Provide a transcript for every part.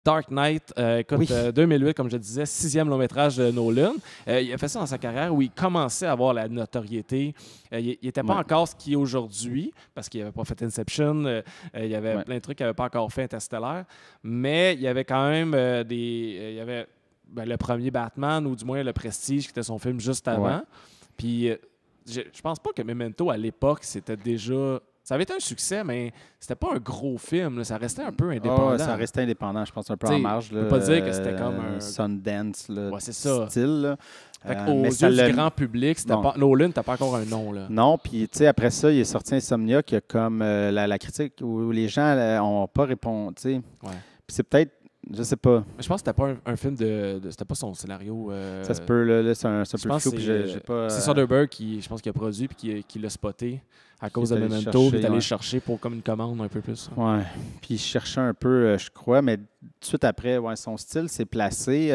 Dark Knight, écoute, Oui. 2008, comme je disais, 6e long métrage de Nolan. Il a fait ça dans sa carrière où il commençait à avoir la notoriété. Il n'était pas Ouais. encore ce qu'il est aujourd'hui, parce qu'il n'avait pas fait Inception, il y avait Ouais. plein de trucs qu'il n'avait pas encore fait Interstellar, mais il y avait quand même il y avait le premier Batman, ou du moins Le Prestige, qui était son film juste avant. Ouais. Puis je pense pas que Memento, à l'époque, c'était déjà... Ça avait été un succès, mais c'était pas un gros film, là. Ça restait un peu indépendant. Ouais, ça restait indépendant, je pense, un peu T'sais, en marge. on peut pas dire que c'était comme un... Sundance, là, Ouais, c'est ça. style. Là. Fait qu'aux mais yeux ça du l'a- grand public, c'était Non. pas... Nolan, t'as pas encore un nom, là. Non, puis tu sais, après ça, il est sorti Insomnia, qui a comme la critique où les gens n'ont pas répondu. Tu sais. Ouais. Puis c'est peut-être, je sais pas, Mais je pense que c'était pas un film de... C'était pas son scénario. ça se peut, là, c'est un peu pense flou, que puis c'est, j'ai pas. C'est Soderbergh qui, je pense, qui a produit puis qui l'a spoté à cause est de allé Memento, chercher, puis est allé ouais. chercher pour comme une commande un peu plus. Ouais. Puis il cherchait un peu, je crois, mais tout de suite après, ouais, son style s'est placé.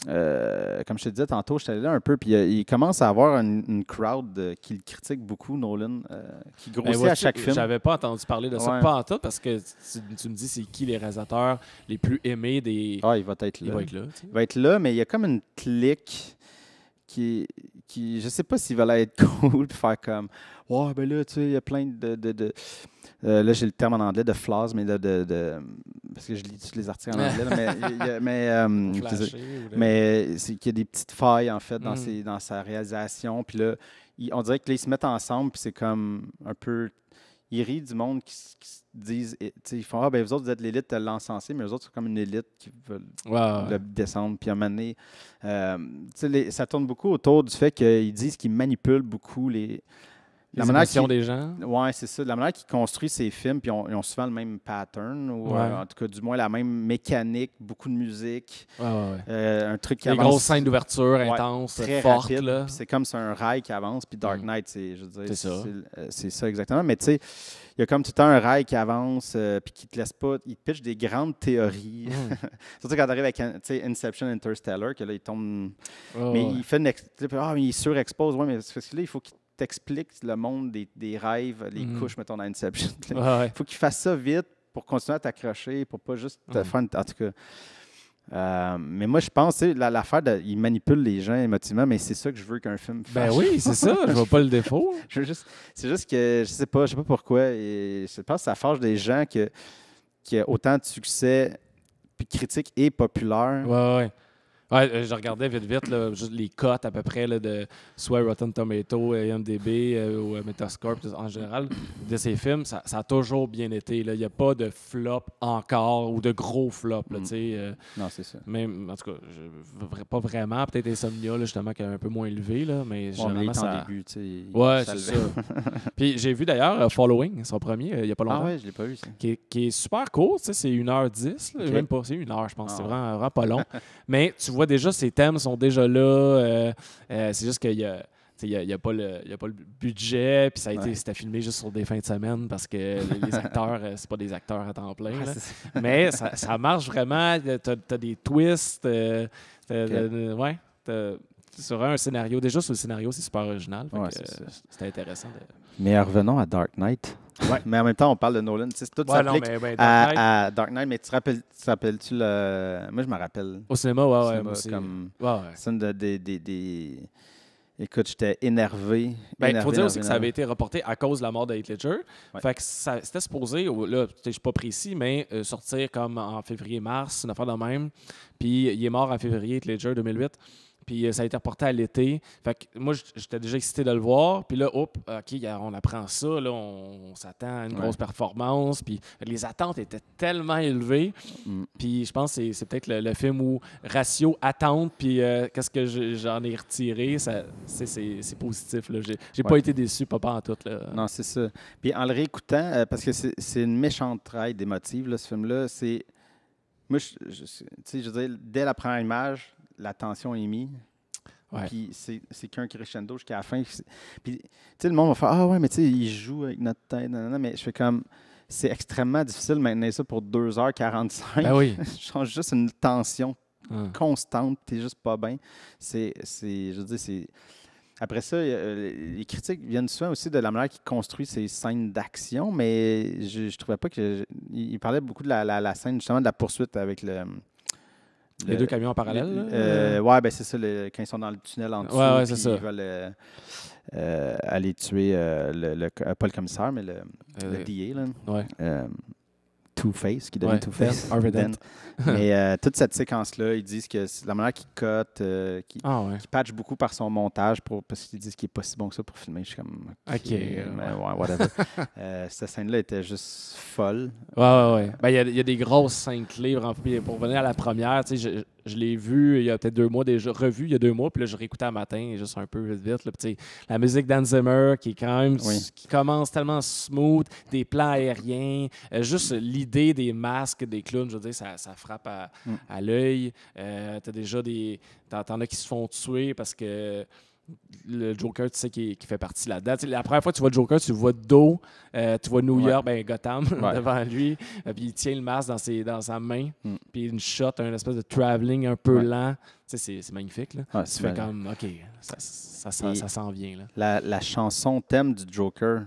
Comme je te disais tantôt, je suis allé là un peu, puis il commence à avoir une crowd qui le critique beaucoup, Nolan, qui Ben, grossit à vois-tu, chaque film. J'avais pas entendu parler de ça, Ouais. pas en tout, parce que tu me dis c'est qui les réalisateurs les plus aimés des... Ah, il va être là. Il va être là. Tu sais. Il va être là, mais il y a comme une clique qui je sais pas s'il va là être cool puis faire comme ouais, ben là, tu sais, il y a plein là, j'ai le terme en anglais de flaws, mais parce que je lis tous les articles en anglais, là, Flasher ou de- mais c'est qu'il y a des petites failles, en fait, Mm. dans sa réalisation. Puis là, on dirait que là, ils se mettent ensemble, puis c'est comme un peu... Ils rient du monde qui se disent... Tu sais, ils font « Ah, ben vous autres, vous êtes l'élite de l'encensé, mais eux autres, c'est comme une élite qui veulent Ouais. le descendre. » Puis à un moment donné, tu sais, ça tourne beaucoup autour du fait qu'ils disent qu'ils manipulent beaucoup Les manière émotions qu'ils- des gens. Ouais, c'est ça. La manière qu'ils construisent ces films, puis ils ont souvent le même pattern, ou Ouais. en tout cas, du moins, la même mécanique, beaucoup de musique, Ouais. un truc qui Les avance grosses scènes d'ouverture Ouais, intenses, très fortes. rapide. Là. Puis c'est comme c'est un rail qui avance, puis Dark Mm. Knight, c'est, je veux dire, C'est ça. c'est ça exactement. Mais tu sais, il y a comme tout le temps un rail qui avance, puis qui te laisse pas, il te pitch des grandes théories. Mm. Surtout quand tu arrives avec tu sais, Inception, Interstellar, que là, il tombe. Ouais, Mais ouais. il fait une. Mais il surexpose. Ouais, mais c'est parce que là, il faut qu'il t'explique le monde des rêves, les Mm. couches, mettons, dans Inception. Ouais, ouais. Il faut qu'il fasse ça vite pour continuer à t'accrocher, pour pas juste te Mm. faire une. En tout cas. Mais moi, je pense, tu sais, l'affaire, il manipule les gens émotivement, mais c'est ça que je veux qu'un film fasse. Ben oui, c'est ça. Je vois pas le défaut. C'est juste que, je sais pas pourquoi. Et je pense que ça fâche des gens qui a autant de succès, puis critique et populaire. Ouais, ouais. Ouais, je regardais vite, là, juste les cotes à peu près là, de soit Rotten Tomato, IMDb ou Metascore en général de ces films. Ça a toujours bien été. Il n'y a pas de flop encore ou de gros flop. Là, tu sais, Non, c'est ça. même, en tout cas, pas vraiment. Peut-être Insomnia, là, justement, qui est un peu moins élevé. Là, mais Ouais, mais il généralement, est en ça... début, tu sais. Ouais, ça c'est le- ça. Puis j'ai vu d'ailleurs Following, son premier, il n'y a pas longtemps. Ah ouais, je l'ai pas vu, ça. Qui est super court, tu sais, c'est 1h10, là, Ok. même pas, c'est 1 heure, je pense, c'est Ah. vraiment pas long. Mais tu vois déjà, ces thèmes sont déjà là, c'est juste qu'il y a... Il n'y a pas le budget, puis Ouais. c'était filmé juste sur des fins de semaine parce que les acteurs, c'est pas des acteurs à temps plein. Ouais, là. c'est ça. Mais ça marche vraiment. T'as des twists. Ouais. Sur un scénario. Déjà, sur le scénario, c'est super original. Fait Ouais, que, c'est ça. c'était intéressant. Mais revenons à Dark Knight. Ouais. Mais en même temps, on parle de Nolan. Tu sais, tout Ouais, non, s'applique mais Dark Knight, à Dark Knight. Mais tu rappelles-tu le. Moi, je me rappelle. au cinéma, Au ouais, cinéma, moi aussi. comme- Ouais, ouais. C'est une Écoute, j'étais énervé. Il faut dire aussi énervé, que ça avait été reporté à cause de la mort de Heath Ledger. Ouais. Fait que c'était supposé, là, je suis pas précis, mais sortir comme en février-mars, une affaire de même. Puis il est mort en février, Heath Ledger, 2008. Puis ça a été reporté à l'été. Fait que moi, j'étais déjà excité de le voir. Puis là, OK, on apprend ça. Là, on s'attend à une grosse performance. Puis les attentes étaient tellement élevées. Mm. Puis je pense que c'est peut-être le film où ratio attente, puis qu'est-ce que j'en ai retiré, c'est positif. Là. J'ai pas été déçu, pas en tout. Là. Non, c'est ça. Puis en le réécoutant, parce que c'est une méchante traite d'émotive, là, ce film-là, c'est. Moi, tu sais, je veux dire, dès la première image, la tension est mise. Ouais. Puis c'est qu'un crescendo jusqu'à la fin. Puis, tu sais, le monde va faire Ah ouais, mais tu sais, il joue avec notre tête. Nanana. Mais je fais comme. C'est extrêmement difficile de maintenir ça pour 2h45. Ben oui. Je change juste une tension Hum. constante, t'es juste pas bien. Je veux dire, Après ça, les critiques viennent souvent aussi de la manière qu'il construit ses scènes d'action, mais je trouvais pas que... Il parlait beaucoup de la scène, justement, de la poursuite avec Les deux camions en parallèle. ouais, ben c'est ça, quand ils sont dans le tunnel en dessous, Ouais, puis c'est ça. ils veulent aller tuer pas le commissaire, mais le DA, là. Ouais. Two-Face, qui devient Two-Face. Harvey Dent. Mais toute cette séquence-là, ils disent que c'est la manière qu'il cote, qu'il patch beaucoup par son montage parce qu'ils disent qu'il n'est pas si bon que ça pour filmer. Je suis comme, OK, ouais, whatever. Cette scène-là était juste folle. Ouais. Ben, il y a des grosses scènes clés. Vraiment. Pour revenir à la première, tu sais, je l'ai vu il y a peut-être 2 mois déjà, revu il y a 2 mois, puis là, je réécoutais un matin, juste un peu vite. Là, puis, la musique d'Hans Zimmer, qui est quand même, qui commence tellement smooth, des plans aériens, juste l'idée des masques, des clowns, je veux dire, ça frappe à l'œil. T'as déjà t'en as qui se font tuer parce que le Joker, tu sais, qui fait partie là-dedans. La première fois que tu vois le Joker, tu le vois de dos, tu vois New York, Gotham, devant lui, puis il tient le masque dans sa main, puis une shot, un espèce de travelling un peu lent. Tu sais, c'est magnifique. Là. Ouais, tu fais comme, OK, ça s'en vient. Là. La chanson thème du Joker,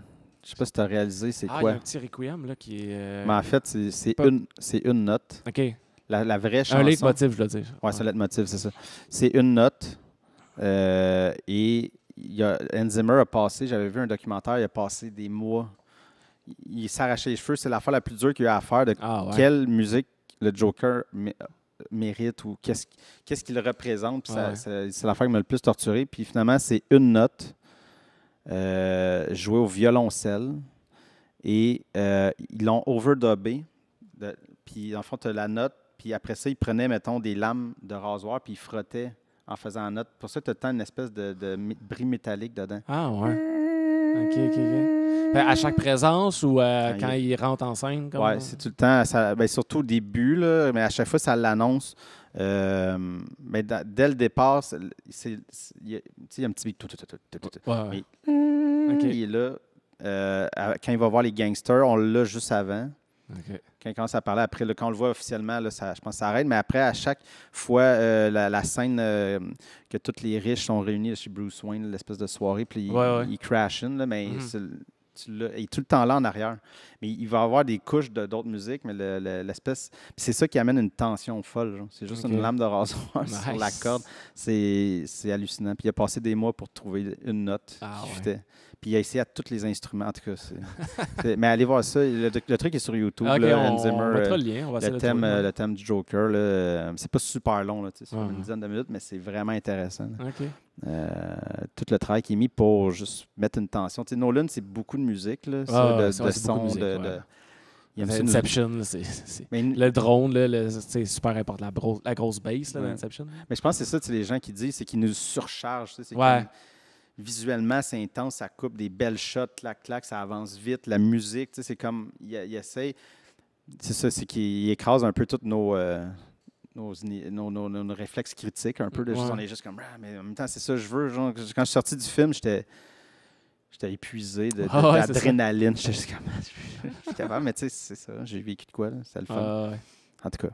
je sais pas si tu as réalisé, c'est quoi? Il y a un petit requiem là, qui est... Mais en fait, c'est une note. OK. La vraie chanson... Un leitmotiv, je dois dire. Ouais, c'est un leitmotiv, c'est ça. C'est une note. Et Hans Zimmer a passé, j'avais vu un documentaire, il a passé des mois. Il s'arrachait les cheveux. C'est l'affaire la plus dure qu'il a eu à faire de quelle musique le Joker mérite ou qu'est-ce qu'il représente. C'est l'affaire qui m'a le plus torturé. Puis finalement, c'est une note jouée au violoncelle. Et ils l'ont overdubé. Puis en fond, tu as la note. Puis après ça, ils prenaient, mettons, des lames de rasoir puis ils frottaient en faisant la note. Pour ça, tu as une espèce de bris métallique dedans. Ah, ouais. OK. À chaque présence ou quand il rentre en scène? Oui, c'est tout le temps. Surtout au début, là, mais à chaque fois, ça l'annonce. Mais dès le départ, il y a un petit beat. Il est là. Quand il va voir les gangsters, on l'a juste avant. Okay. Quand il commence à parler, après, quand on le voit officiellement, là, je pense que ça arrête. Mais après, à chaque fois, la scène que tous les riches sont réunis là, chez Bruce Wayne, l'espèce de soirée, puis il crash in, là, mais il est tout le temps là en arrière. Mais il va avoir des couches d'autres musiques, mais l'espèce... c'est ça qui amène une tension folle. Genre. C'est juste une lame de rasoir sur la corde. C'est hallucinant. Puis il a passé des mois pour trouver une note qui fitait. Puis il a essayé à tous les instruments. En tout cas, mais allez voir ça. Le truc est sur YouTube. Hans Zimmer, on mettra le lien. On va le thème du Joker. C'est pas super long. Là, c'est une dizaine de minutes, mais c'est vraiment intéressant. Tout le travail qui est mis pour juste mettre une tension. T'sais, Nolan, c'est beaucoup de musique. Là, de son. Inception, le drone, c'est super important. La grosse bass d'Inception. Mais je pense que c'est ça les gens qui disent, c'est qu'ils nous surchargent. Visuellement, c'est intense, ça coupe des belles shots, clac, ça avance vite. La musique, c'est comme, il essaie, c'est ça, c'est qu'il écrase un peu tous nos réflexes critiques, un peu. On est juste comme, mais en même temps, c'est ça que je veux. Genre, quand je suis sorti du film, j'étais épuisé d'adrénaline. J'étais juste comme, je suis capable, mais tu sais, c'est ça, j'ai vécu de quoi, c'est le fun. En tout cas.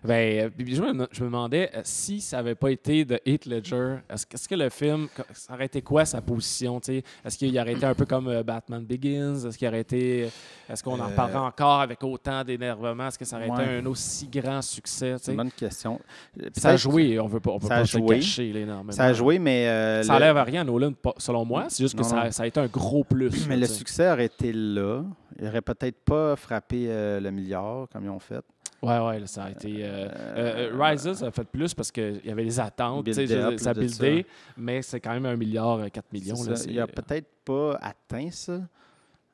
Ben, je me demandais si ça n'avait pas été de Heath Ledger, est-ce que le film, ça aurait été quoi sa position? T'sais? Est-ce qu'il aurait été un peu comme Batman Begins? Est-ce qu'on en parlerait encore avec autant d'énervement? Est-ce que ça aurait été un aussi grand succès? C'est une bonne question. Ça a joué, on peut pas se cacher énormément. Ça a joué, mais... ça n'enlève rien à Nolan, selon moi. C'est juste que ça a été un gros plus. Mais le succès aurait été là. Il n'aurait peut-être pas frappé le milliard comme ils ont fait. Ouais, ça a été... Rises a fait plus parce qu'il y avait les attentes, ça a buildé, mais c'est quand même 1,4 milliard. Là, il n'a peut-être pas atteint ça,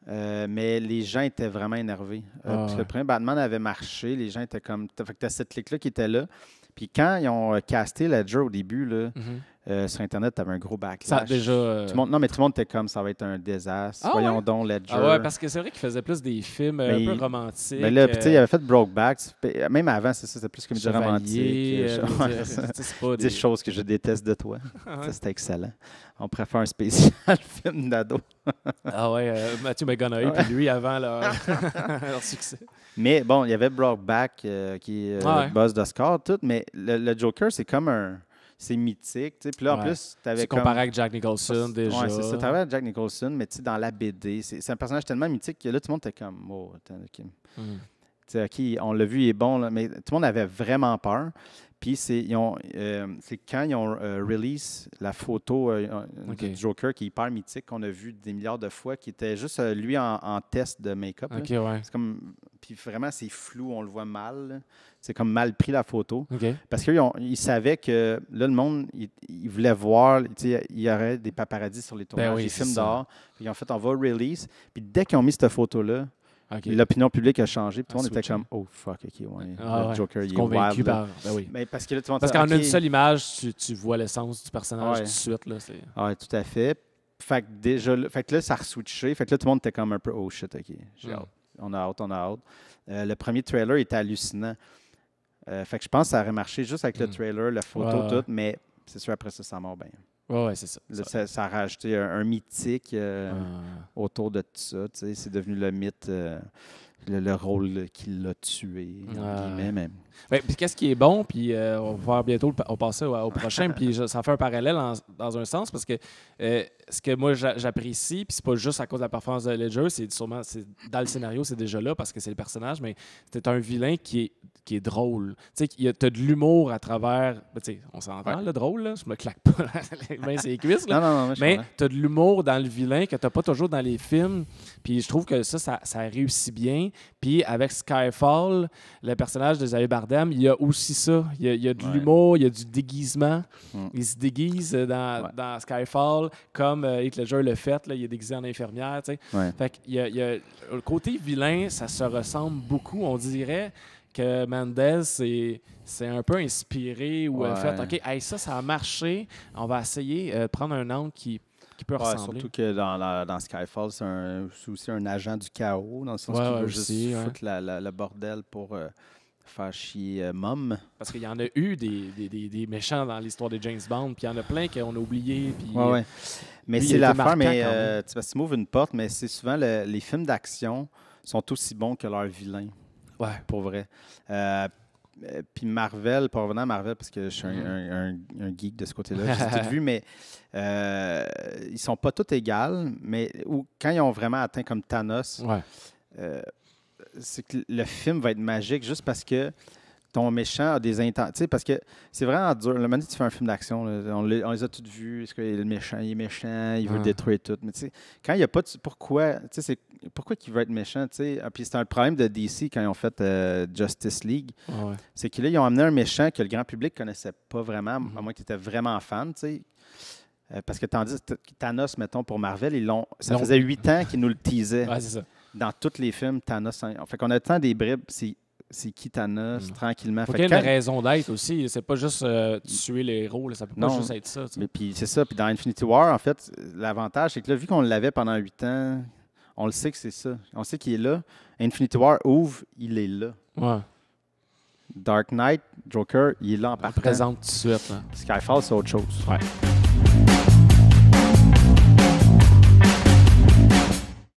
mais les gens étaient vraiment énervés. Parce que le premier Batman avait marché, les gens étaient comme... Fait que tu as cette clique-là qui était là. Puis quand ils ont casté Ledger au début, là, sur Internet, tu avais un gros backlash. Ça, déjà, tout le monde était comme, ça va être un désastre. Voyons donc Ledger. Parce que c'est vrai qu'il faisait plus des films un peu romantiques. Mais là, il avait fait Brokeback. Même avant, c'était plus comédie romantique. C'est pas 10 choses que je déteste de toi. Ça, c'était excellent. On préfère un spécial film d'ado. Matthew McConaughey, puis lui, avant leur succès. Mais bon, il y avait Brokeback qui est buzz d'Oscar, tout. Mais le Joker, c'est comme un... c'est mythique. Tu sais. Puis là, en plus, tu avais C'est comparé avec Jack Nicholson, déjà. Oui, c'est ça. Tu avais avec Jack Nicholson, mais tu sais, dans la BD, c'est un personnage tellement mythique que là, tout le monde était comme, oh, attends, OK. OK, on l'a vu, il est bon, là, mais tout le monde avait vraiment peur. Puis c'est quand ils ont release la photo du Joker qui est hyper mythique, qu'on a vu des milliards de fois, qui était juste lui en test de make-up. OK, ouais. C'est comme, puis vraiment, c'est flou, on le voit mal. Là. C'est comme mal pris la photo. OK. Parce qu'ils savaient que là, le monde, il voulait voir, il y aurait des paparazzis sur les tournages, des films dehors. Puis ils ont fait, on va release. Puis dès qu'ils ont mis cette photo-là, l'opinion publique a changé. Puis tout le monde était comme, oh fuck, OK, le Joker, il est convaincu wild. Ben oui. Mais parce que là, tout le monde qu'en une seule image, tu vois l'essence du personnage tout de suite. Oui, tout à fait. Fait que là, ça a switché. Fait que là, tout le monde était comme un peu, oh shit, OK, j'ai hâte. On a hâte. Le premier trailer était hallucinant. Fait que je pense que ça aurait marché juste avec le trailer, la photo, tout, mais c'est sûr, après ça mord bien. Oui, c'est ça. Là, ça a rajouté un mythique autour de tout ça. C'est devenu le mythe, le rôle qui l'a tué, mais... Puis qu'est-ce qui est bon, puis on va faire bientôt passer au prochain, puis ça fait un parallèle dans un sens, parce que ce que moi j'apprécie, puis c'est pas juste à cause de la performance de Ledger, c'est dans le scénario, c'est déjà là, parce que c'est le personnage, mais c'est un vilain qui est drôle. Tu sais, t'as de l'humour à travers... Tu sais, on s'entend, le drôle, là? Je me claque pas les mains sur les cuisses, là. Non, mais t'as de l'humour dans le vilain que t'as pas toujours dans les films, puis je trouve que ça réussit bien. Puis avec Skyfall, le personnage de Xavier Bardem, il y a aussi ça. Il y a de l'humour, il y a du déguisement. Il se déguise dans Skyfall comme Heath Ledger le fait. Là, il est déguisé en infirmière. Tu sais. Fait qu'il y a le côté vilain, ça se ressemble beaucoup. On dirait que Mendes c'est un peu inspiré ou fait OK, hey, ça a marché. On va essayer de prendre un angle qui peut ressembler. Surtout que dans Skyfall, c'est aussi un agent du chaos, dans le sens qu'il veut juste foutre le bordel pour faire chier Mom. Parce qu'il y en a eu des méchants dans l'histoire de James Bond, puis il y en a plein qu'on a oubliés. Puis, mais c'est l'affaire, mais tu m'ouvres une porte, mais c'est souvent les films d'action sont aussi bons que leurs vilains. Ouais. Pour vrai. Puis Marvel, pour revenir à Marvel, parce que je suis un geek de ce côté-là, j'ai tout vu, mais ils sont pas tous égaux, mais quand ils ont vraiment atteint comme Thanos, c'est que le film va être magique juste parce que ton méchant a des intentions. Parce que c'est vraiment dur. Le moment où tu fais un film d'action, on les a tous vus. Est-ce que le méchant, il est méchant, il veut détruire tout. Mais quand il n'y a pas de. Pourquoi il veut être méchant? Puis c'était un problème de DC quand ils ont fait Justice League. C'est qu'ils ils ont amené un méchant que le grand public ne connaissait pas vraiment, à moins que tu étais vraiment fan. Parce que tandis que Thanos, mettons, pour Marvel, ça faisait 8 ans qu'ils nous le teasaient. Ouais, c'est ça. Dans tous les films, Thanos. Fait qu'on a tant des bribes. C'est qui Thanos, tranquillement. Il y a une raison d'être aussi. C'est pas juste tuer les héros. Là. Ça peut pas juste être ça. Mais puis c'est ça. Puis dans Infinity War, en fait, l'avantage, c'est que là, vu qu'on l'avait pendant 8 ans, on le sait que c'est ça. On sait qu'il est là. Infinity War ouvre, il est là. Ouais. Dark Knight, Joker, il est là en partant. Présente tout de suite. Là. Skyfall, c'est autre chose. Ouais.